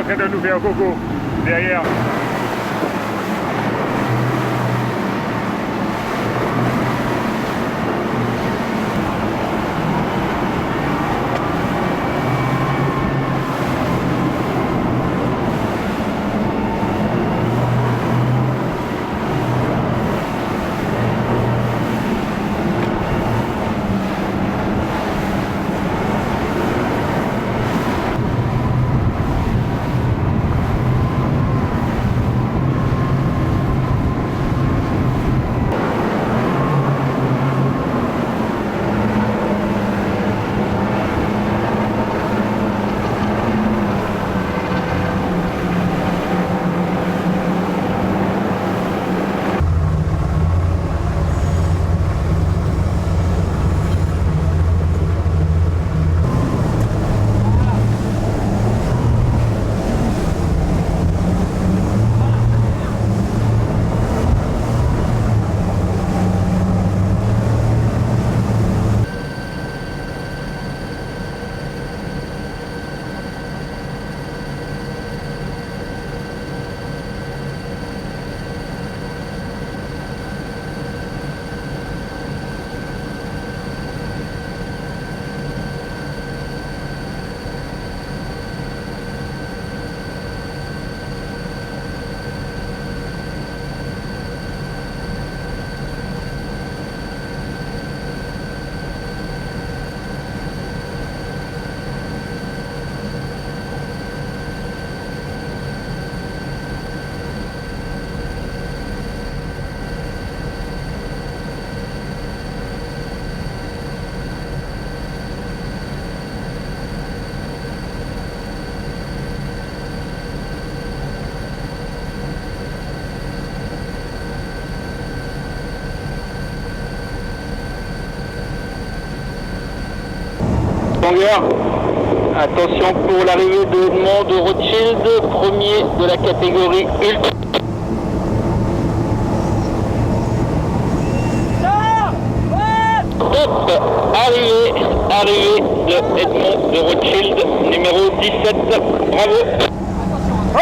train de nous faire coco derrière. Attention pour l'arrivée de Mont de Rothschild, premier de la catégorie ultra. Hop, arrivée de Edmond de Rothschild, numéro 17, bravo. Oh.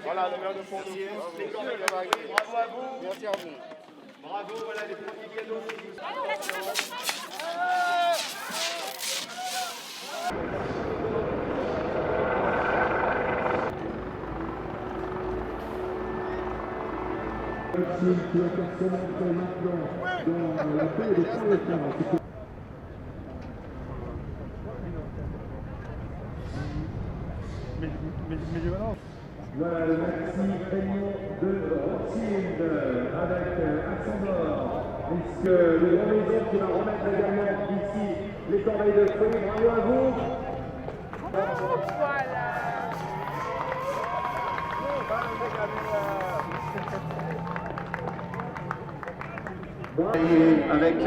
Voilà, le maire de Fournier. Bravo à vous. Merci à vous. Bravo, voilà les premiers cadeaux. Qui va faire son entrée maintenant dans la paix des prolétaires. Voilà le maxi Edmond de Rothschild avec accent d'or, puisque le grand maison qui va remettre également ici les corbeilles de fruits. Bravo à vous. Voilà. Et avec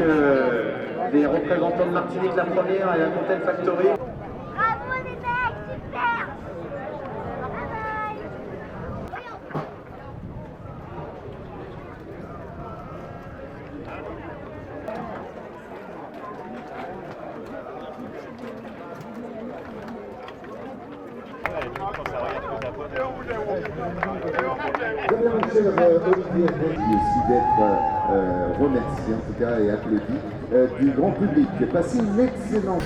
les représentants de Martinique, la première et la Content Factory. Bravo les mecs, super. Aussi d'être remercié en tout cas et applaudi du grand public. Passez une excellente.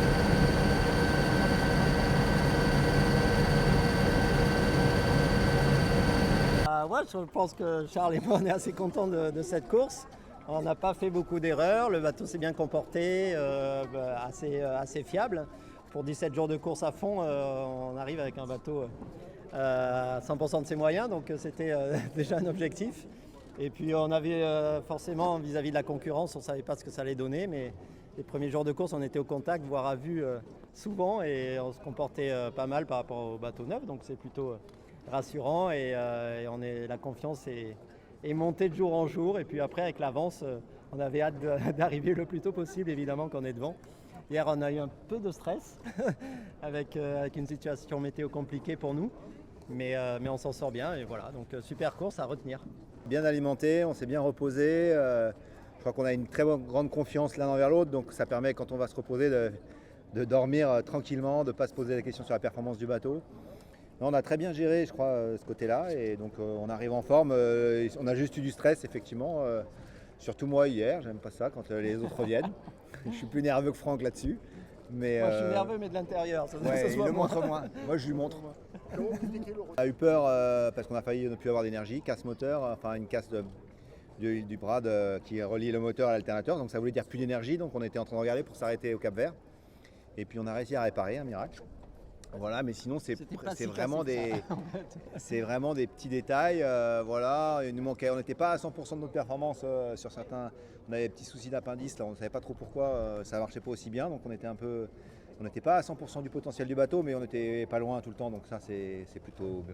je pense que Charles et moi on est assez contents de cette course. On n'a pas fait beaucoup d'erreurs, le bateau s'est bien comporté, assez fiable. Pour 17 jours de course à fond, on arrive avec un bateau à 100% de ses moyens, donc c'était déjà un objectif. Et puis on avait forcément vis-à-vis de la concurrence, on ne savait pas ce que ça allait donner, mais les premiers jours de course on était au contact, voire à vue souvent, et on se comportait pas mal par rapport au bateau neuf, donc c'est plutôt rassurant et la confiance est montée de jour en jour. Et puis après avec l'avance, on avait hâte d'arriver le plus tôt possible, évidemment qu'on est devant. Hier on a eu un peu de stress avec une situation météo compliquée pour nous, mais on s'en sort bien et voilà, donc super course à retenir. Bien alimenté, on s'est bien reposé, je crois qu'on a une très grande confiance l'un envers l'autre, donc ça permet quand on va se reposer de dormir tranquillement, de ne pas se poser la question sur la performance du bateau. Non, on a très bien géré, je crois, ce côté-là, et donc on arrive en forme. On a juste eu du stress, effectivement, surtout moi hier, j'aime pas ça quand les autres reviennent. Je suis plus nerveux que Franck là-dessus. Mais moi je suis nerveux mais de l'intérieur, ça ouais, se il voit le moins. montre moins, moi je lui montre. On a eu peur parce qu'on a failli ne plus avoir d'énergie, casse moteur, enfin une casse du bras qui relie le moteur à l'alternateur, donc ça voulait dire plus d'énergie, donc on était en train de regarder pour s'arrêter au Cap-Vert. Et puis on a réussi à réparer, un miracle. Voilà, mais sinon c'est vraiment des petits détails. Voilà, il nous manquait, on n'était pas à 100% de notre performance sur certains. On avait des petits soucis d'appendice, là, on ne savait pas trop pourquoi ça ne marchait pas aussi bien, donc on n'était pas à 100% du potentiel du bateau, mais on n'était pas loin tout le temps, donc ça c'est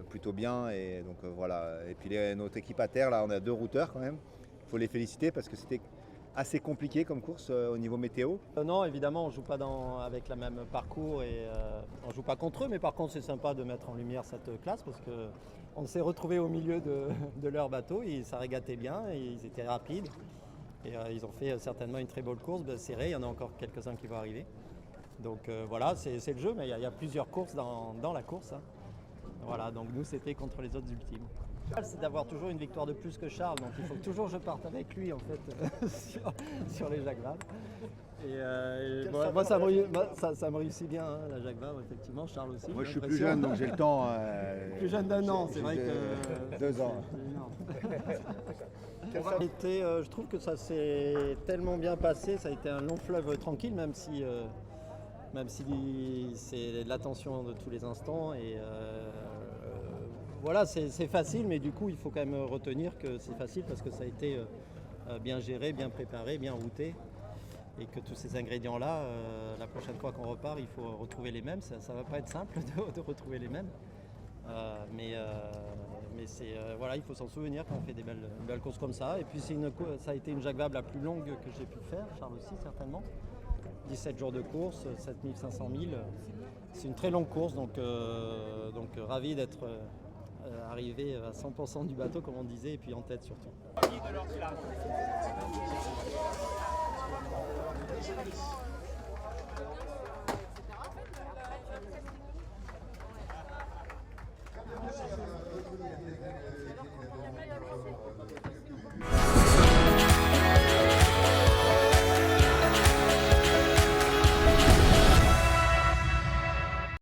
plutôt bien. Et donc voilà. Et puis notre équipe à terre, là, on a 2 routeurs quand même. Il faut les féliciter parce que c'était assez compliqué comme course au niveau météo. Non, évidemment, on ne joue pas avec le même parcours et on ne joue pas contre eux, mais par contre c'est sympa de mettre en lumière cette classe parce qu'on s'est retrouvés au milieu de leur bateau, ça régatait bien et ils étaient rapides et ils ont fait certainement une très belle course, serrée, il y en a encore quelques-uns qui vont arriver. Donc voilà, c'est le jeu, mais il y a plusieurs courses dans la course. Hein. Voilà, donc nous c'était contre les autres ultimes. C'est d'avoir toujours une victoire de plus que Charles, donc il faut que toujours je parte avec lui en fait sur les Jacques Vabre. Et moi ça me réussit bien, hein, la Jacques Vabre, effectivement, Charles aussi. Moi je suis plus jeune donc j'ai le temps. Plus jeune d'un an, c'est vrai que. 2 ans. Je trouve que ça s'est tellement bien passé, ça a été un long fleuve tranquille, même si c'est de l'attention de tous les instants. Et voilà, c'est facile, mais du coup il faut quand même retenir que c'est facile parce que ça a été bien géré, bien préparé, bien routé. Et que tous ces ingrédients-là, la prochaine fois qu'on repart, il faut retrouver les mêmes. Ça ne va pas être simple de retrouver les mêmes. Mais voilà, il faut s'en souvenir quand on fait des belles courses comme ça. Et puis ça a été une Jacques Vabre la plus longue que j'ai pu faire, Charles aussi certainement. 17 jours de course, 7500 milles. C'est une très longue course, donc ravi d'être arrivé à 100% du bateau, comme on disait, et puis en tête surtout.